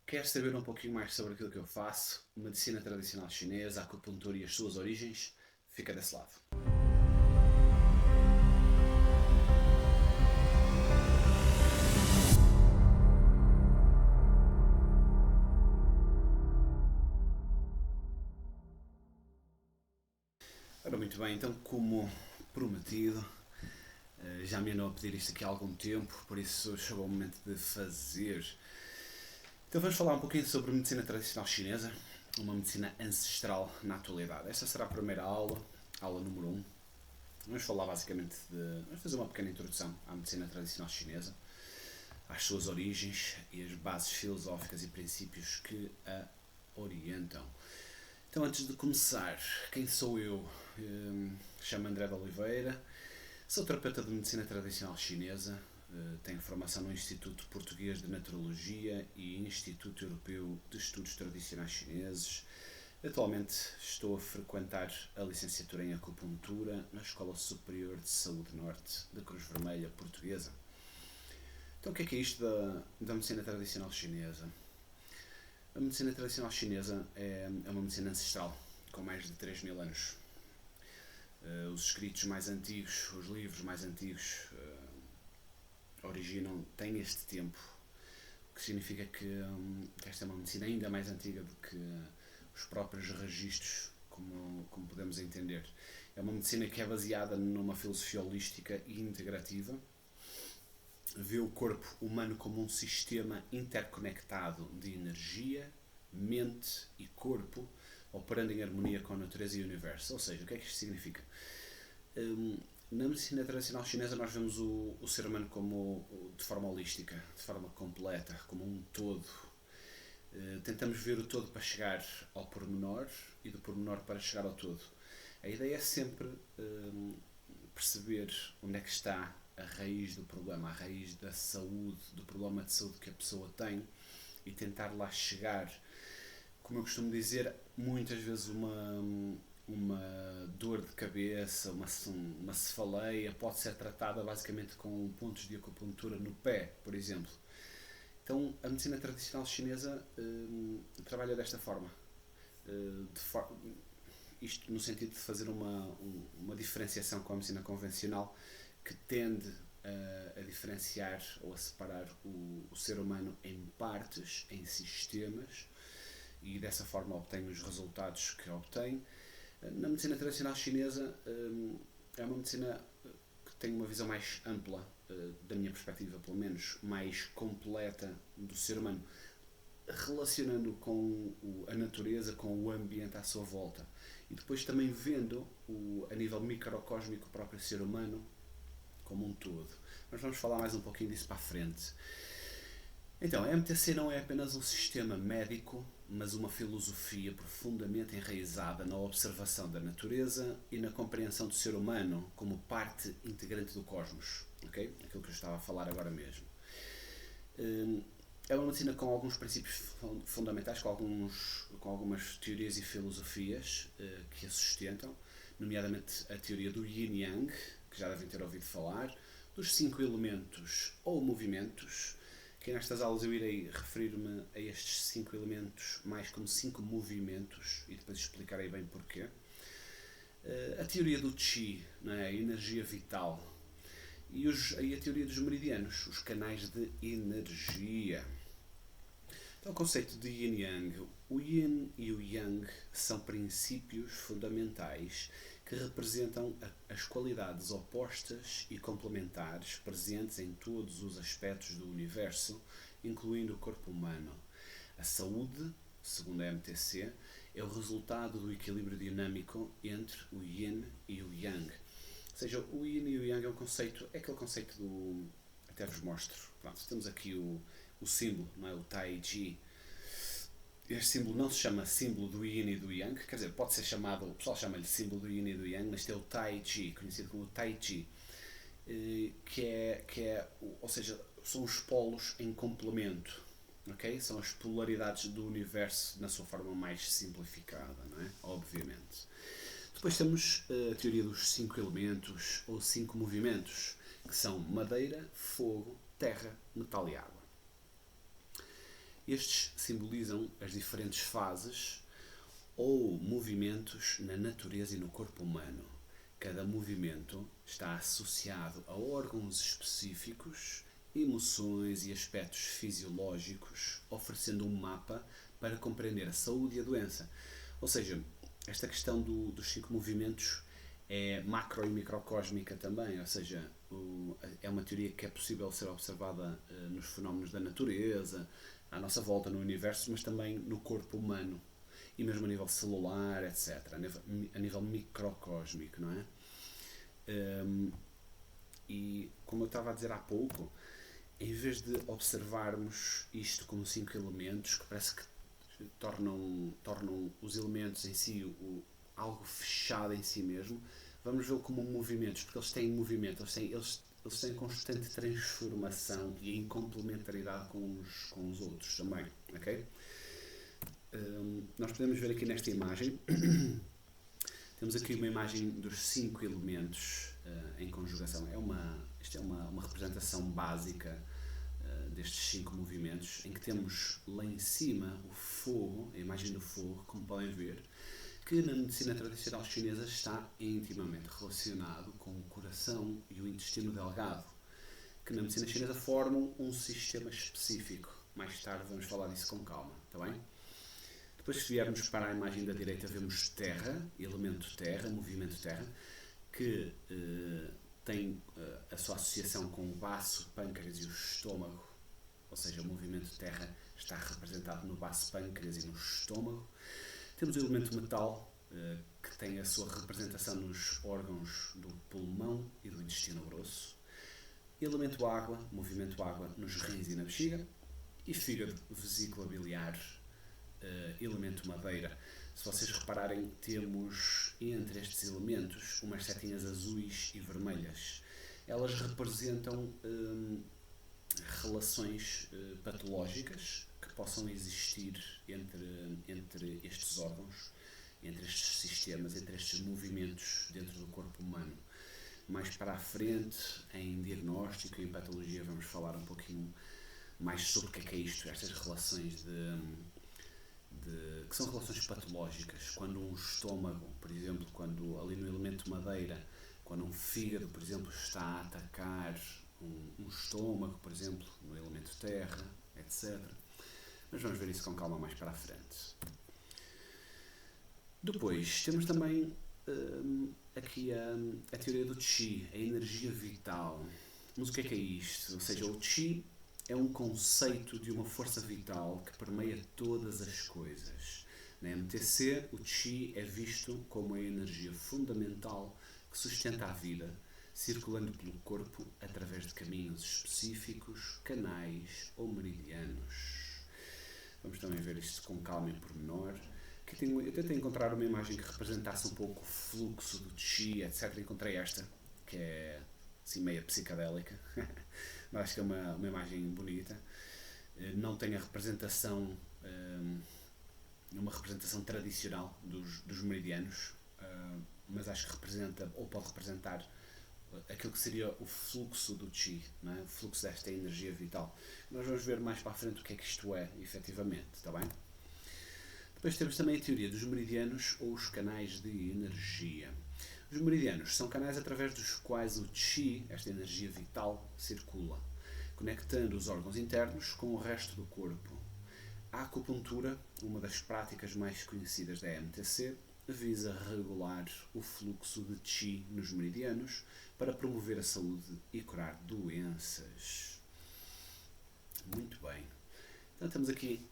Queres saber um pouquinho mais sobre aquilo que eu faço? Medicina tradicional chinesa, acupuntura e as suas origens? Fica desse lado. Ora, muito bem, então, como prometido, já me andou a pedir isto aqui há algum tempo, por isso chegou o momento de fazer. Então, vamos falar um pouquinho sobre medicina tradicional chinesa, uma medicina ancestral na atualidade. Esta será a primeira aula, aula número 1. Vamos falar basicamente de. Vamos fazer uma pequena introdução à medicina tradicional chinesa, às suas origens e as bases filosóficas e princípios que a orientam. Então, antes de começar, quem sou eu? Chamo-me André de Oliveira, sou terapeuta de medicina tradicional chinesa, tenho formação no Instituto Português de Naturologia e Instituto Europeu de Estudos Tradicionais Chineses. Atualmente estou a frequentar a licenciatura em acupuntura na Escola Superior de Saúde Norte da Cruz Vermelha Portuguesa. Então, o que é isto da medicina tradicional chinesa? A medicina tradicional chinesa é uma medicina ancestral, com mais de 3.000 anos. Os escritos mais antigos, os livros mais antigos, têm este tempo, o que significa que esta é uma medicina ainda mais antiga do que os próprios registros, como podemos entender. É uma medicina que é baseada numa filosofia holística e integrativa, vê o corpo humano como um sistema interconectado de energia, mente e corpo, operando em harmonia com a natureza e o universo. Ou seja, o que é que isto significa? Na medicina tradicional chinesa nós vemos o ser humano de forma holística, de forma completa, como um todo. Tentamos ver o todo para chegar ao pormenor e do pormenor para chegar ao todo. A ideia é sempre perceber onde é que está a raiz do problema, a raiz da saúde, do problema de saúde que a pessoa tem e tentar lá chegar. Como eu costumo dizer, muitas vezes uma dor de cabeça, uma cefaleia pode ser tratada basicamente com pontos de acupuntura no pé, por exemplo. Então, a medicina tradicional chinesa trabalha desta forma. Isto no sentido de fazer uma diferenciação com a medicina convencional que tende a diferenciar ou a separar o ser humano em partes, em sistemas, e dessa forma obtém os resultados que obtém. Na medicina tradicional chinesa é uma medicina que tem uma visão mais ampla, da minha perspectiva pelo menos, mais completa do ser humano, relacionando com a natureza, com o ambiente à sua volta. E depois também vendo a nível microcósmico o próprio ser humano como um todo. Mas vamos falar mais um pouquinho disso para a frente. Então, a MTC não é apenas um sistema médico, mas uma filosofia profundamente enraizada na observação da natureza e na compreensão do ser humano como parte integrante do cosmos. Okay? Aquilo que eu estava a falar agora mesmo. É uma medicina com alguns princípios fundamentais, com algumas teorias e filosofias que a sustentam, nomeadamente a teoria do Yin-Yang, que já devem ter ouvido falar, dos 5 elementos ou movimentos, que nestas aulas eu irei referir-me a estes 5 elementos mais como 5 movimentos e depois explicarei bem porquê. A teoria do Qi, não é? A energia vital, e a teoria dos meridianos, os canais de energia. Então, o conceito de Yin Yang. O Yin e o Yang são princípios fundamentais que representam as qualidades opostas e complementares presentes em todos os aspectos do universo, incluindo o corpo humano. A saúde, segundo a MTC, é o resultado do equilíbrio dinâmico entre o Yin e o Yang. Ou seja, o Yin e o Yang é aquele conceito do... Até vos mostro. Pronto, temos aqui o símbolo, não é? O Tai Chi. Este símbolo não se chama símbolo do Yin e do Yang, quer dizer, pode ser chamado, o pessoal chama-lhe símbolo do Yin e do Yang, mas este é o Tai Chi, conhecido como Tai Chi, ou seja, são os polos em complemento, ok? São as polaridades do universo na sua forma mais simplificada, não é? Obviamente. Depois temos a teoria dos 5 elementos ou 5 movimentos, que são madeira, fogo, terra, metal e água. Estes simbolizam as diferentes fases ou movimentos na natureza e no corpo humano. Cada movimento está associado a órgãos específicos, emoções e aspectos fisiológicos, oferecendo um mapa para compreender a saúde e a doença. Ou seja, esta questão dos 5 movimentos é macro e microcósmica também, ou seja, é uma teoria que é possível ser observada nos fenómenos da natureza, à nossa volta no universo, mas também no corpo humano. E mesmo a nível celular, etc. A nível microcósmico, não é? E como eu estava a dizer há pouco, em vez de observarmos isto como 5 elementos, que parece que tornam os elementos em si algo fechado em si mesmo, vamos vê-lo como movimentos, porque eles têm movimento, eles têm constante transformação e em complementaridade com os outros também, ok? Nós podemos ver aqui nesta imagem, temos aqui uma imagem dos 5 elementos em conjugação. Isto é uma representação básica destes 5 movimentos, em que temos lá em cima o fogo, a imagem do fogo, como podem ver, que na medicina tradicional chinesa está intimamente relacionado com o coração e o intestino delgado, que na medicina chinesa formam um sistema específico. Mais tarde vamos falar disso com calma, está bem? Depois, se viermos para a imagem da direita, vemos terra, elemento terra, movimento terra, que tem a sua associação com o baço, pâncreas e o estômago, ou seja, o movimento terra está representado no baço, pâncreas e no estômago. Temos o elemento metal, que tem a sua representação nos órgãos do pulmão e do intestino grosso. Elemento água, movimento água nos rins e na bexiga. E fígado, vesícula biliar, elemento madeira. Se vocês repararem, temos entre estes elementos umas setinhas azuis e vermelhas. Elas representam relações patológicas que possam existir entre estes órgãos, entre estes sistemas, entre estes movimentos dentro do corpo humano. Mais para a frente, em diagnóstico e em patologia, vamos falar um pouquinho mais sobre o que é isto, estas relações que são relações patológicas. Quando um estômago, por exemplo, quando ali no elemento madeira, quando um fígado, por exemplo, está a atacar um estômago, por exemplo, no elemento terra, etc. Mas vamos ver isso com calma mais para a frente. Depois, temos também aqui a teoria do Qi, a energia vital. Mas o que é isto? Ou seja, o Qi é um conceito de uma força vital que permeia todas as coisas. Na MTC, o Qi é visto como a energia fundamental que sustenta a vida, circulando pelo corpo através de caminhos específicos, canais ou meridianos. Vamos também ver isto com calma e pormenor. Eu tentei encontrar uma imagem que representasse um pouco o fluxo do Qi, etc. Encontrei esta, que é assim meio psicadélica. Mas acho que é uma imagem bonita. Não tem a representação, uma representação tradicional dos meridianos, mas acho que representa, ou pode representar, aquilo que seria o fluxo do Qi, não é? O fluxo desta energia vital. Nós vamos ver mais para a frente o que é que isto é, efetivamente, está bem? Depois temos também a teoria dos meridianos ou os canais de energia. Os meridianos são canais através dos quais o Qi, esta energia vital, circula, conectando os órgãos internos com o resto do corpo. A acupuntura, uma das práticas mais conhecidas da MTC, visa regular o fluxo de Qi nos meridianos para promover a saúde e curar doenças. Muito bem. Então temos aqui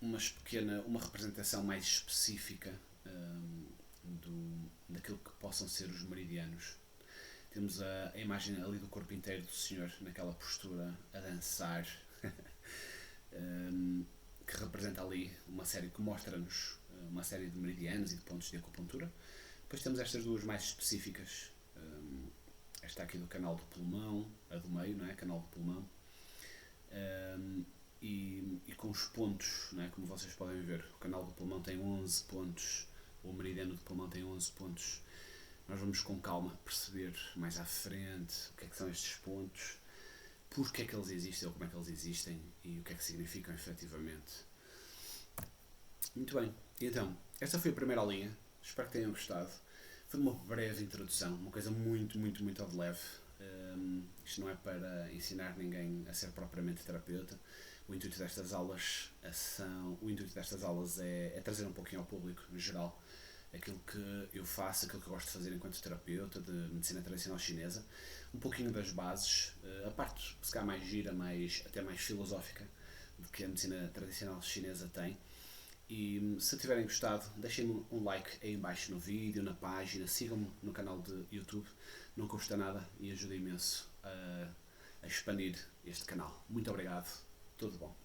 uma representação mais específica daquilo que possam ser os meridianos. Temos a imagem ali do corpo inteiro do senhor naquela postura a dançar, que representa ali uma série que mostra-nos uma série de meridianos e de pontos de acupuntura. Depois temos estas duas mais específicas, esta aqui do canal do pulmão, a do meio, não é? Canal do pulmão, e com os pontos, não é? Como vocês podem ver, o canal do pulmão tem 11 pontos, o meridiano do pulmão tem 11 pontos. Nós vamos com calma perceber mais à frente o que é que são estes pontos. porque é que eles existem ou como é que eles existem e o que é que significam efetivamente. Muito bem, então, esta foi a primeira aulinha, espero que tenham gostado. Foi uma breve introdução, uma coisa muito, muito, muito ao de leve. Isto não é para ensinar ninguém a ser propriamente terapeuta. O intuito destas aulas é trazer um pouquinho ao público, no geral, aquilo que eu faço, aquilo que eu gosto de fazer enquanto terapeuta de medicina tradicional chinesa, um pouquinho das bases, a parte se calhar mais gira, até mais filosófica de que a medicina tradicional chinesa tem. E se tiverem gostado, deixem-me um like aí em baixo no vídeo, na página, sigam-me no canal de YouTube, não custa nada e ajuda imenso a expandir este canal. Muito obrigado, tudo bom.